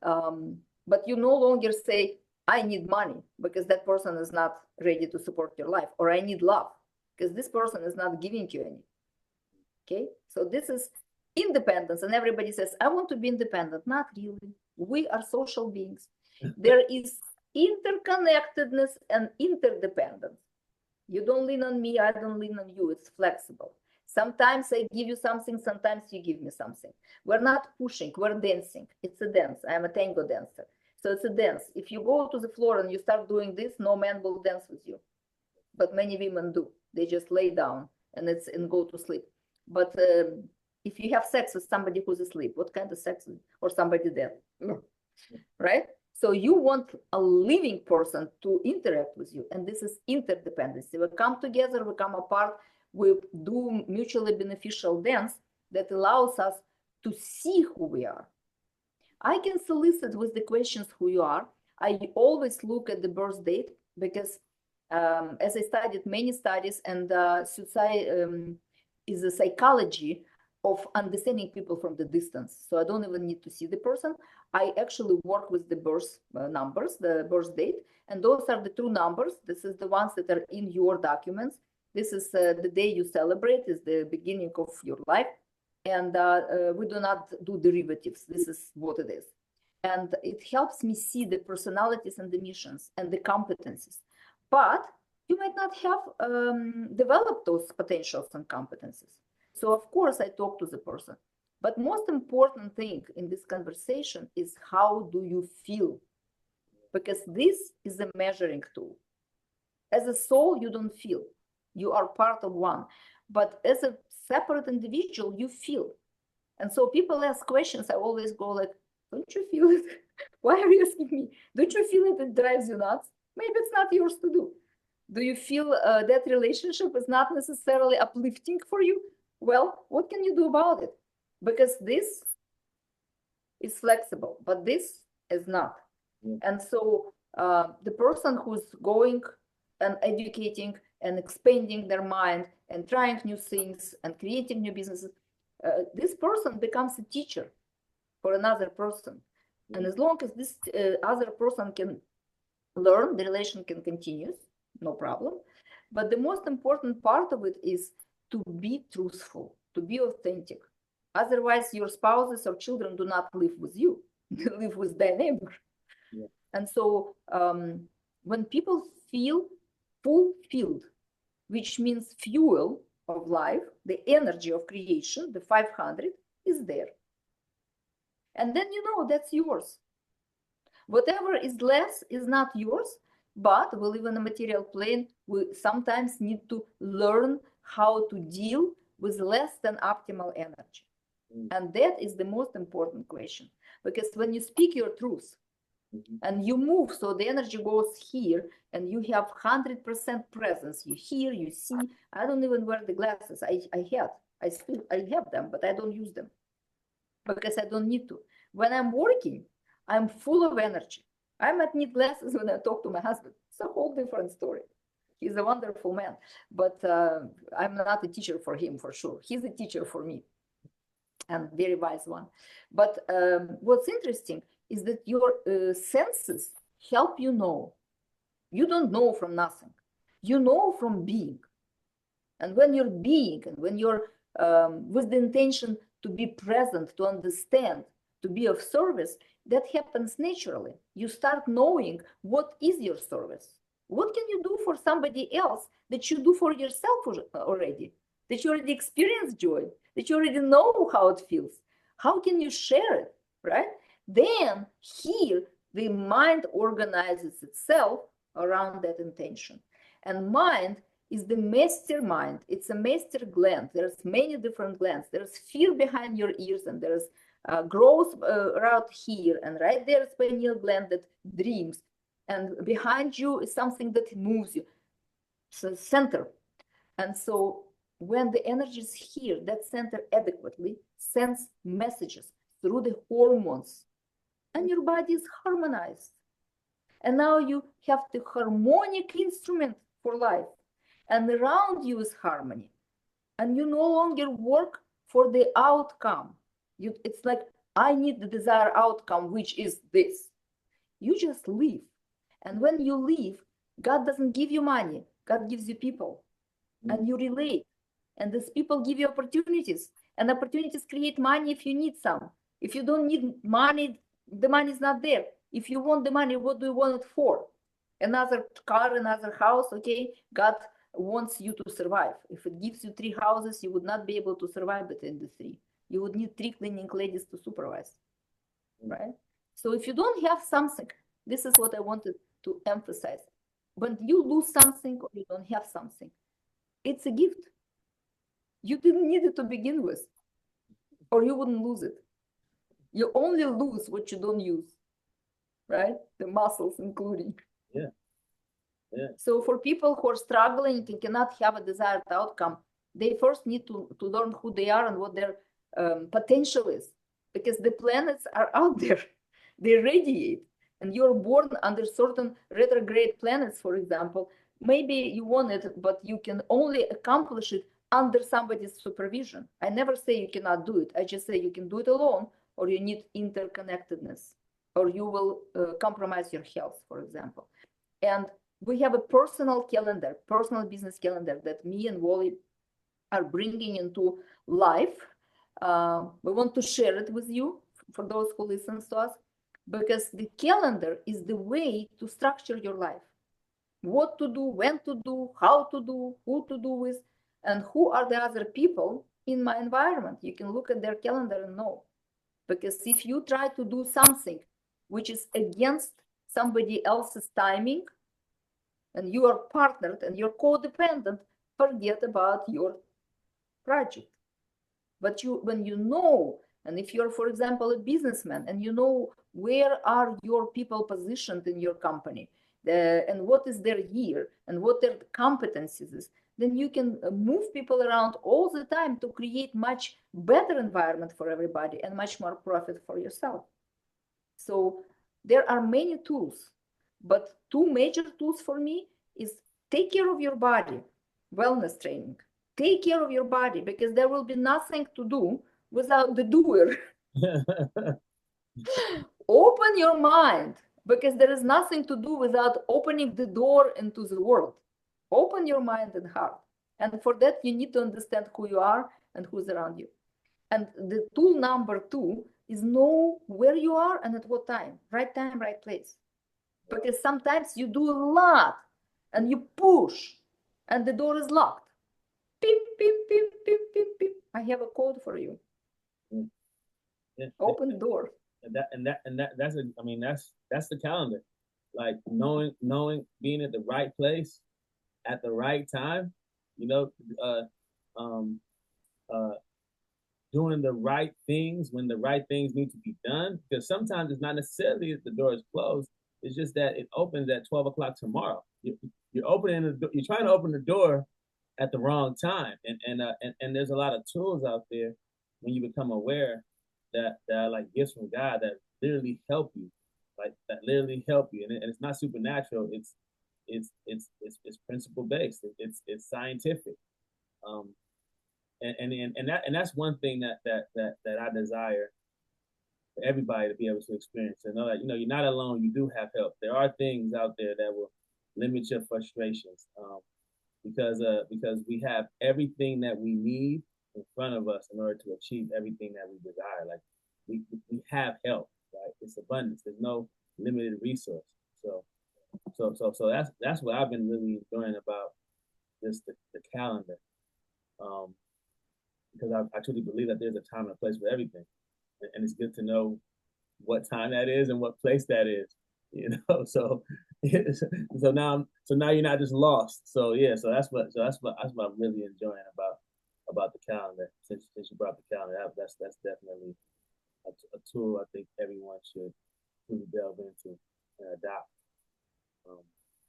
[SPEAKER 2] But you no longer say, I need money, because that person is not ready to support your life, or I need love, because this person is not giving you any. Okay, so this is independence, and everybody says, I want to be independent. Not really. We are social beings. There is interconnectedness and interdependence. You don't lean on me, I don't lean on you. It's flexible. Sometimes I give you something, sometimes you give me something. We're not pushing, we're dancing. It's a dance. I'm a tango dancer. So it's a dance. If you go to the floor and you start doing this, no man will dance with you. But many women do. They just lay down and go to sleep. But if you have sex with somebody who's asleep, what kind of sex? Or somebody dead, right? So you want a living person to interact with you, and this is interdependency. We come together, we come apart, we do mutually beneficial dance that allows us to see who we are. I can solicit with the questions who you are. I always look at the birth date, because as I studied many studies, and is a psychology of understanding people from the distance. So I don't even need to see the person. I actually work with the birth numbers, the birth date, and those are the true numbers. This is the ones that are in your documents. This is the day you celebrate, is the beginning of your life. And we do not do derivatives. This is what it is. And it helps me see the personalities and the missions and the competencies. But you might not have developed those potentials and competencies. So of course I talk to the person. But most important thing in this conversation is, how do you feel? Because this is a measuring tool. As a soul, you don't feel. You are part of one. But as a separate individual, you feel. And so people ask questions, I always go like, don't you feel it? Why are you asking me? Don't you feel it? It drives you nuts? Maybe it's not yours to do. Do you feel that relationship is not necessarily uplifting for you? Well, what can you do about it? Because this is flexible, but this is not. And so the person who's going and educating and expanding their mind and trying new things and creating new businesses, this person becomes a teacher for another person. And as long as this other person can learn, the relation can continue, no problem. But the most important part of it is to be truthful, to be authentic. Otherwise, your spouses or children do not live with you, they live with their neighbor. Yeah. And so when people feel fulfilled, which means fuel of life, the energy of creation, the 500 is there. And then you know that's yours. Whatever is less is not yours, but we live in a material plane. We sometimes need to learn how to deal with less than optimal energy. And that is the most important question. Because when you speak your truth and you move, so the energy goes here and you have 100% presence. You hear, you see. I don't even wear the glasses. I have them, but I don't use them because I don't need to. When I'm working, I'm full of energy. I might need glasses when I talk to my husband. It's a whole different story. He's a wonderful man, but I'm not a teacher for him, for sure. He's a teacher for me, and very wise one. But what's interesting is that your senses help you know. You don't know from nothing. You know from being. And when you're being, and when you're with the intention to be present, to understand, to be of service, that happens naturally. You start knowing what is your service. What can you do for somebody else that you do for yourself already? That you already experience joy, that you already know how it feels. How can you share it, right? Then here, the mind organizes itself around that intention. And mind is the mastermind. It's a master gland. There's many different glands. There's fear behind your ears, and there's growth right here, and right there is pineal gland that dreams, and behind you is something that moves you. So center. And so when the energy is here, that center adequately sends messages through the hormones, and your body is harmonized. And now you have the harmonic instrument for life, and around you is harmony. And you no longer work for the outcome. It's like, I need the desired outcome, which is this. You just live. And when you live, God doesn't give you money. God gives you people. And you relate. And these people give you opportunities. And opportunities create money if you need some. If you don't need money, the money is not there. If you want the money, what do you want it for? Another car, another house, okay? God wants you to survive. If it gives you 3 houses, you would not be able to survive between the 3. You would need 3 cleaning ladies to supervise, right? So if you don't have something, this is what I wanted to emphasize. When you lose something or you don't have something, it's a gift. You didn't need it to begin with, or you wouldn't lose it. You only lose what you don't use, right? The muscles including.
[SPEAKER 1] Yeah. Yeah.
[SPEAKER 2] So for people who are struggling and cannot have a desired outcome, they first need to learn who they are and what their potential is, because the planets are out there. They radiate, and you're born under certain retrograde planets, for example. Maybe you want it, but you can only accomplish it under somebody's supervision. I never say you cannot do it. I just say you can do it alone, or you need interconnectedness, or you will compromise your health, for example. And we have a personal calendar, personal business calendar that me and Wally are bringing into life. We want to share it with you, for those who listen to us, because the calendar is the way to structure your life. What to do, when to do, how to do, who to do with, and who are the other people in my environment. You can look at their calendar and know. Because if you try to do something which is against somebody else's timing, and you are partnered and you're codependent, forget about your project. But when you know, and if you're, for example, a businessman, and you know where are your people positioned in your company, and what is their year, and what their competencies is, then you can move people around all the time to create much better environment for everybody and much more profit for yourself. So there are many tools, but 2 major tools for me is take care of your body, wellness training. Take care of your body, because there will be nothing to do without the doer. Open your mind, because there is nothing to do without opening the door into the world. Open your mind and heart. And for that, you need to understand who you are and who's around you. And the tool number 2 is know where you are and at what time. Right time, right place. Because sometimes you do a lot and you push and the door is locked. Pim, pim, pim, pim, pim, pim. I have a code for you.
[SPEAKER 1] Yeah.
[SPEAKER 2] Open the door.
[SPEAKER 1] That's the calendar. Like knowing, being at the right place at the right time, doing the right things when the right things need to be done. Because sometimes it's not necessarily that the door is closed. It's just that it opens at 12 o'clock tomorrow. You're you're trying to open the door at the wrong time. And there's a lot of tools out there when you become aware that are like gifts from God that literally help you, and it's not supernatural. It's principle based. It's scientific. And that's one thing that I desire for everybody to be able to experience, and know that you're not alone. You do have help. There are things out there that will limit your frustrations, because we have everything that we need in front of us in order to achieve everything that we desire. Like we have help, right? It's abundance. There's no limited resource. So that's what I've been really enjoying about the calendar, um, because I truly believe that there's a time and a place for everything, and it's good to know what time that is and what place that is. So so now you're not just lost. So yeah, so that's what I'm really enjoying about the calendar. Since you brought the calendar up, that's definitely a tool I think everyone should really delve into and adopt. Um,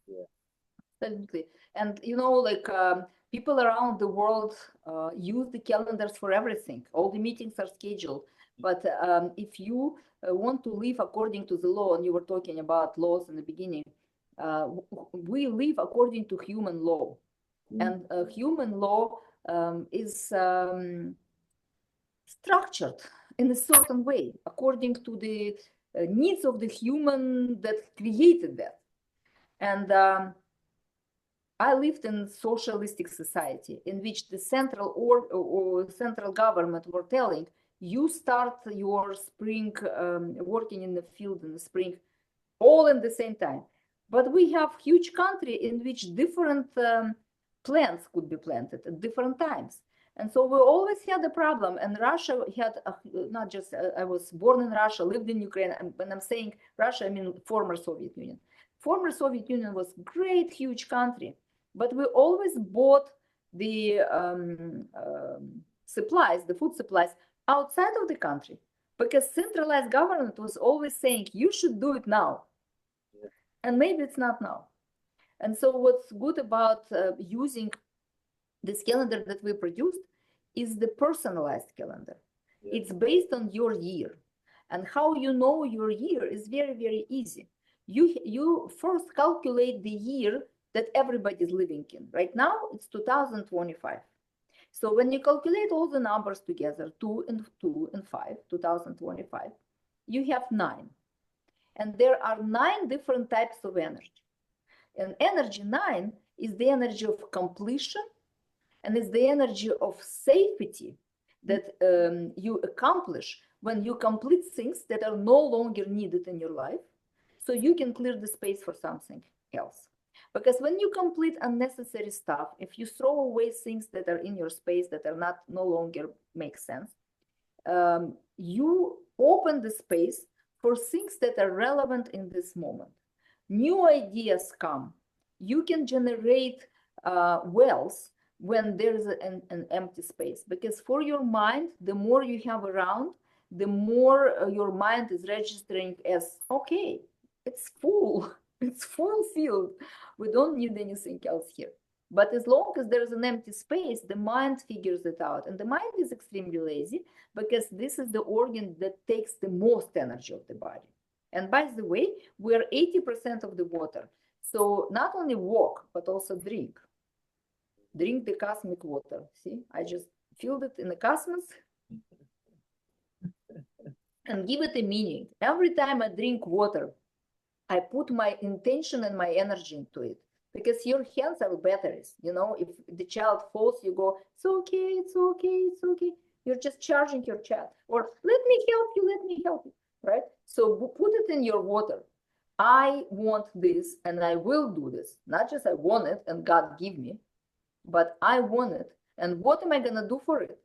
[SPEAKER 1] yeah.
[SPEAKER 2] Absolutely. And like people around the world use the calendars for everything. All the meetings are scheduled. But if you want to live according to the law, and you were talking about laws in the beginning, we live according to human law. And human law is structured in a certain way according to the needs of the human that created that. And I lived in socialistic society in which the central or central government were telling you start your spring working in the field in the spring all in the same time. But we have huge country in which different plants could be planted at different times. And so we always had a problem. And Russia had, not just, I was born in Russia, lived in Ukraine. And when I'm saying Russia, I mean former Soviet Union. Former Soviet Union was great, huge country. But we always bought the supplies, the food supplies, outside of the country. Because centralized government was always saying, you should do it now. And maybe it's not now. And so what's good about using this calendar that we produced is the personalized calendar. Yeah. It's based on your year. And how you know your year is very, very easy. You first calculate the year that everybody is living in. Right now, it's 2025. So when you calculate all the numbers together, 2 and 5, 2025, you have 9. And there are 9 different types of energy. And energy 9 is the energy of completion, and it's the energy of safety that you accomplish when you complete things that are no longer needed in your life, so you can clear the space for something else. Because when you complete unnecessary stuff, if you throw away things that are in your space that are no longer make sense, you open the space for things that are relevant in this moment. New ideas come. You can generate wealth when there's an empty space, because for your mind, the more you have around, the more your mind is registering as, okay, it's full, it's fulfilled. We don't need anything else here. But as long as there's an empty space, the mind figures it out. And the mind is extremely lazy because this is the organ that takes the most energy of the body. And by the way, we're 80% of the water. So not only walk, but also drink. Drink the cosmic water. See, I just filled it in the cosmos and give it a meaning. Every time I drink water, I put my intention and my energy into it. Because your hands are batteries. You know, if the child falls, you go, it's okay, it's okay, it's okay. You're just charging your child. Or let me help you, let me help you, right? So put it in your water. I want this and I will do this. Not just I want it and God give me, but I want it. And what am I going to do for it?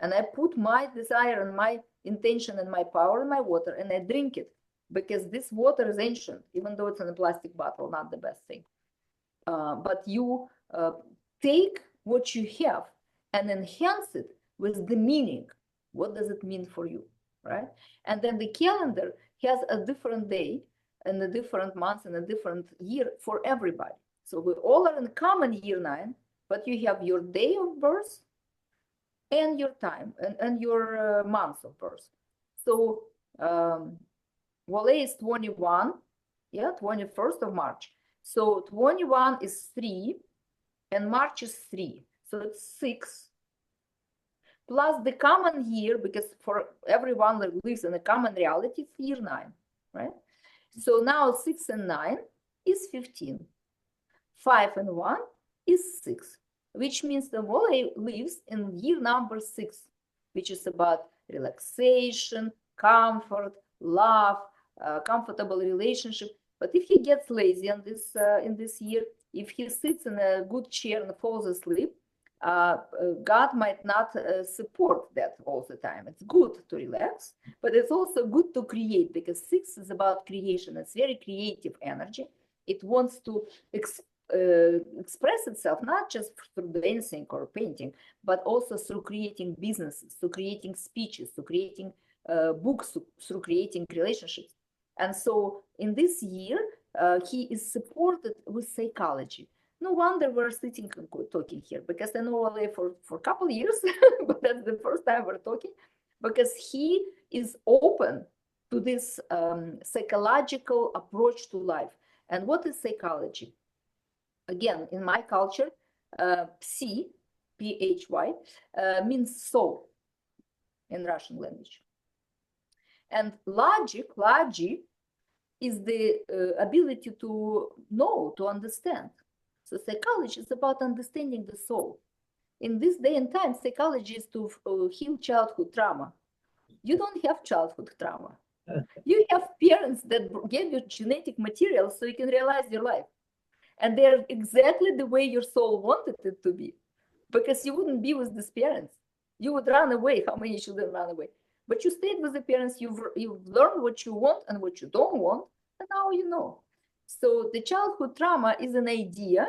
[SPEAKER 2] And I put my desire and my intention and my power in my water and I drink it. Because this water is ancient, even though it's in a plastic bottle, not the best thing. But you take what you have and enhance it with the meaning. What does it mean for you, right? And then the calendar has a different day and a different month and a different year for everybody. So we all are in common year 9, but you have your day of birth and your time and your month of birth. So Wale is 21, yeah, 21st of March. So 21 is 3 and March is 3. So it's 6 plus the common year, because for everyone that lives in a common reality, it's year 9, right? So now 6 and 9 is 15. 5 and 1 is 6, which means the Wale lives in year number 6, which is about relaxation, comfort, love, comfortable relationship. But if he gets lazy in this year, if he sits in a good chair and falls asleep, God might not support that all the time. It's good to relax, but it's also good to create, because six is about creation. It's very creative energy. It wants to express itself not just through dancing or painting, but also through creating businesses, through creating speeches, through creating books, through creating relationships. And so in this year, he is supported with psychology. No wonder we're sitting and talking here, because I know Ole for a couple of years, but that's the first time we're talking, because he is open to this psychological approach to life. And what is psychology? Again, in my culture, psi, P-H-Y, means soul in Russian language. And logic is the ability to know, to understand. So psychology is about understanding the soul. In this day and time, psychology is to heal childhood trauma. You don't have childhood trauma. You have parents that gave you genetic material so you can realize your life. And they're exactly the way your soul wanted it to be, because you wouldn't be with these parents. You would run away. How many children run away? But you stayed with the parents. You've learned what you want and what you don't want, and now you know. So the childhood trauma is an idea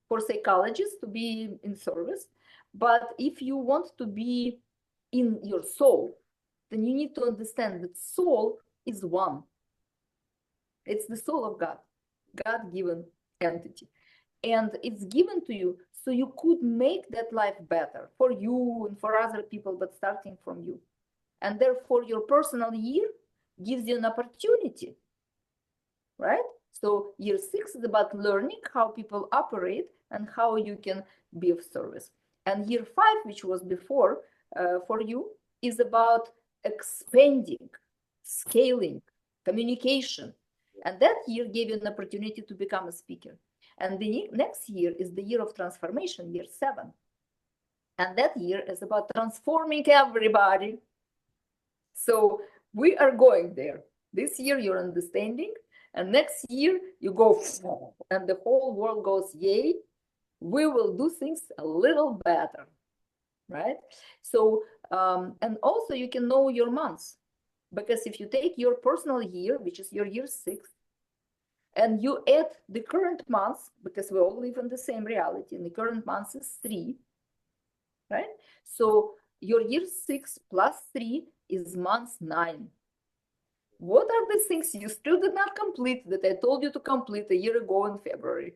[SPEAKER 2] for psychologists to be in service. But if you want to be in your soul, then you need to understand that soul is one. It's the soul of God, God-given entity. And it's given to you so you could make that life better for you and for other people, but starting from you. And therefore, your personal year gives you an opportunity, right? So year 6 is about learning how people operate and how you can be of service. And year 5, which was before for you, is about expanding, scaling, communication. And that year gave you an opportunity to become a speaker. And the next year is the year of transformation, year 7. And that year is about transforming everybody. So we are going there. This year you're understanding, and next year you go, and the whole world goes, yay, we will do things a little better, right? So, and also you can know your months, because if you take your personal year, which is your year 6, and you add the current months, because we all live in the same reality, and the current months is 3, right? So your year 6 plus 3 is month 9. What are the things you still did not complete that I told you to complete a year ago in February?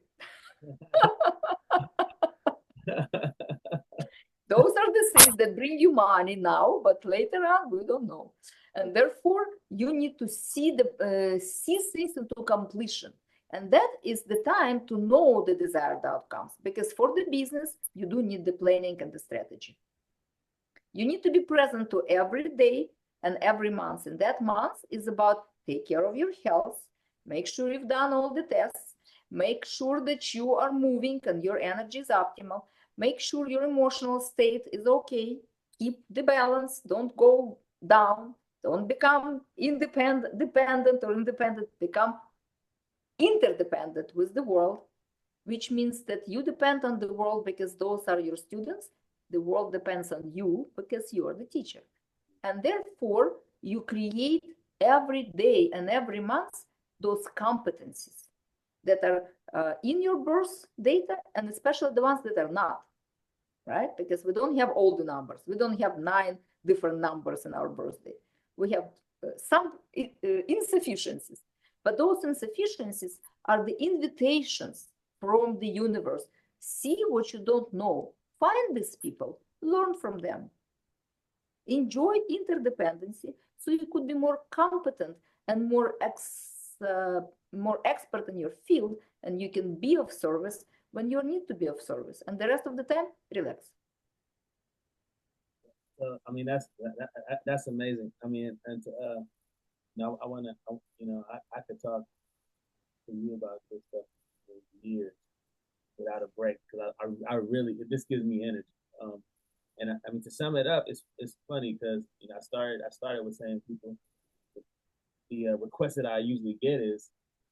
[SPEAKER 2] Those are the things that bring you money now, but later on, we don't know. And therefore, you need to see things into completion. And that is the time to know the desired outcomes. Because for the business, you do need the planning and the strategy. You need to be present to every day and every month. And that month is about take care of your health, make sure you've done all the tests, make sure that you are moving and your energy is optimal, make sure your emotional state is okay, keep the balance, don't go down, don't become dependent or independent, become interdependent with the world, which means that you depend on the world because those are your students. The world depends on you because you are the teacher. And therefore, you create every day and every month those competencies that are in your birth data, and especially the ones that are not, right? Because we don't have all the numbers. We don't have 9 different numbers in our birthday. We have some insufficiencies, but those insufficiencies are the invitations from the universe. See what you don't know. Find these people, learn from them. Enjoy interdependency so you could be more competent and more expert in your field, and you can be of service when you need to be of service. And the rest of the time, relax.
[SPEAKER 1] I mean, that's amazing. I mean, and I want to, I could talk to you about this stuff for years without a break, because I really, this gives me energy. And I mean, to sum it up, it's funny because I started with saying people request that I usually get is,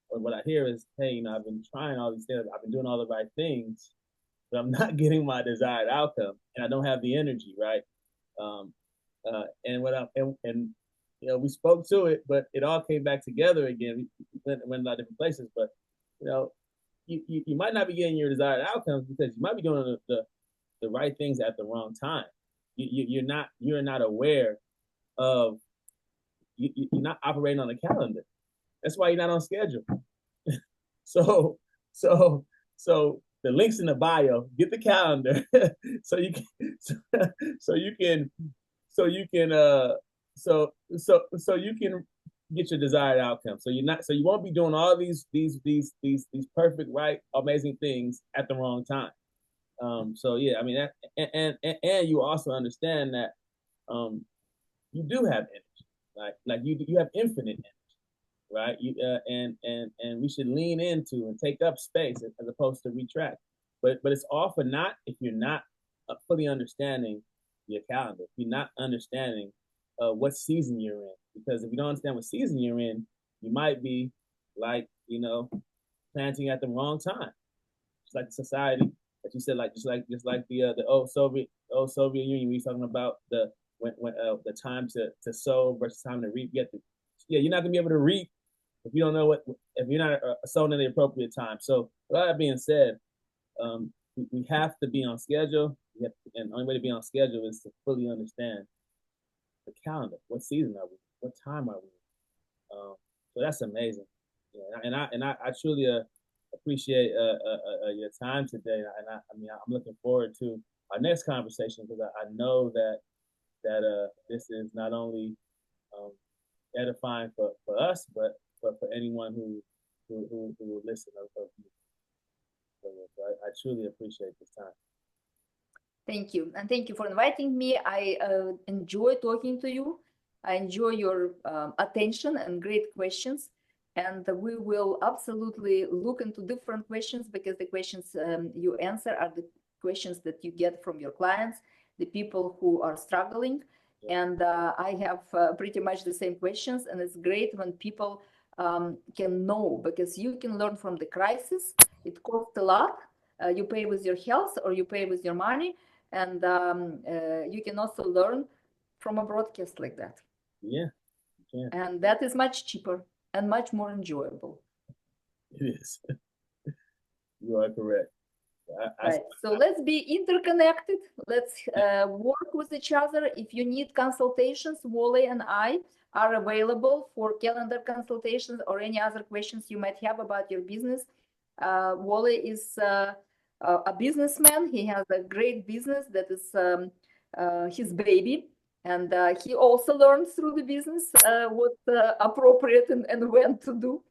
[SPEAKER 1] or what I hear is, hey, I've been trying all these things, I've been doing all the right things, but I'm not getting my desired outcome, and I don't have the energy, right? Um, and what I and we spoke to it, but it all came back together again. We went a lot of different places, but you know, you might not be getting your desired outcomes because you might be doing the right things at the wrong time. You're not aware of you're not operating on a calendar. That's why you're not on schedule. So so so the links in the bio. Get the calendar so you can so, so you can so you can so you can get your desired outcome. So you won't be doing all these perfect, right, amazing things at the wrong time. So yeah, I mean that, and you also understand that you do have energy, like you have infinite energy, right? And we should lean into and take up space as opposed to retract. But it's all for not if you're not fully understanding your calendar, if you're not understanding what season you're in. Because if you don't understand what season you're in, you might be like planting at the wrong time. Just like the society that you said, like just like the old Soviet Union. We talking about the time to sow versus time to reap. You're not gonna be able to reap if you don't know if you're not sowing in the appropriate time. So with that being said, we have to be on schedule. And the only way to be on schedule is to fully understand the calendar. What season are we? What time are we? So that's amazing. Yeah, I truly appreciate your time today. I mean, I'm looking forward to our next conversation because I know that this is not only um, edifying for us, but for anyone who will listen. So I truly appreciate this time.
[SPEAKER 2] Thank you. And thank you for inviting me. I enjoy talking to you. I enjoy your attention and great questions. And we will absolutely look into different questions because the questions you answer are the questions that you get from your clients, the people who are struggling. And I have pretty much the same questions. And it's great when people can know, because you can learn from the crisis. It costs a lot. You pay with your health or you pay with your money. And you can also learn from a broadcast like that.
[SPEAKER 1] Yeah.
[SPEAKER 2] And that is much cheaper and much more enjoyable.
[SPEAKER 1] It is. You are correct.
[SPEAKER 2] Right. So let's be interconnected. Let's work with each other. If you need consultations, Wally and I are available for calendar consultations or any other questions you might have about your business. Wally is a businessman. He has a great business that is his baby. And he also learns through the business what's appropriate and when to do.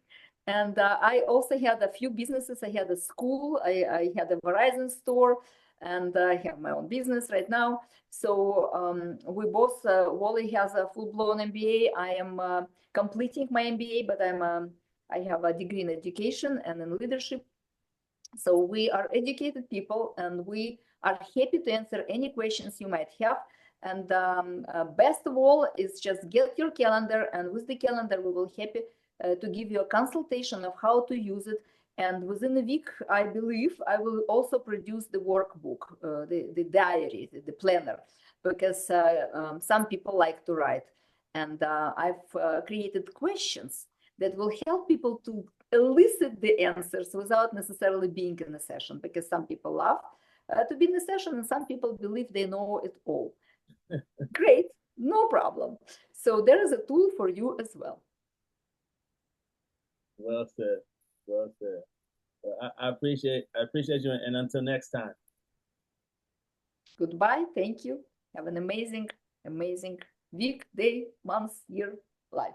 [SPEAKER 2] And I also had a few businesses. I had a school, I had a Verizon store, and I have my own business right now. So we both, Wally has a full-blown MBA. I am completing my MBA, but I have a degree in education and in leadership. So we are educated people, and we are happy to answer any questions you might have. And best of all is just get your calendar, and with the calendar, we will happy to give you a consultation of how to use it. And within a week, I believe, I will also produce the workbook, the diary, the planner, because some people like to write. And I've created questions that will help people to elicit the answers without necessarily being in a session, because some people love to be in a session and some people believe they know it all. Great, no problem. So there is a tool for you as well.
[SPEAKER 1] Well said. Well said. I appreciate you, and until next time.
[SPEAKER 2] Goodbye. Thank you. Have an amazing week, day, month, year, life.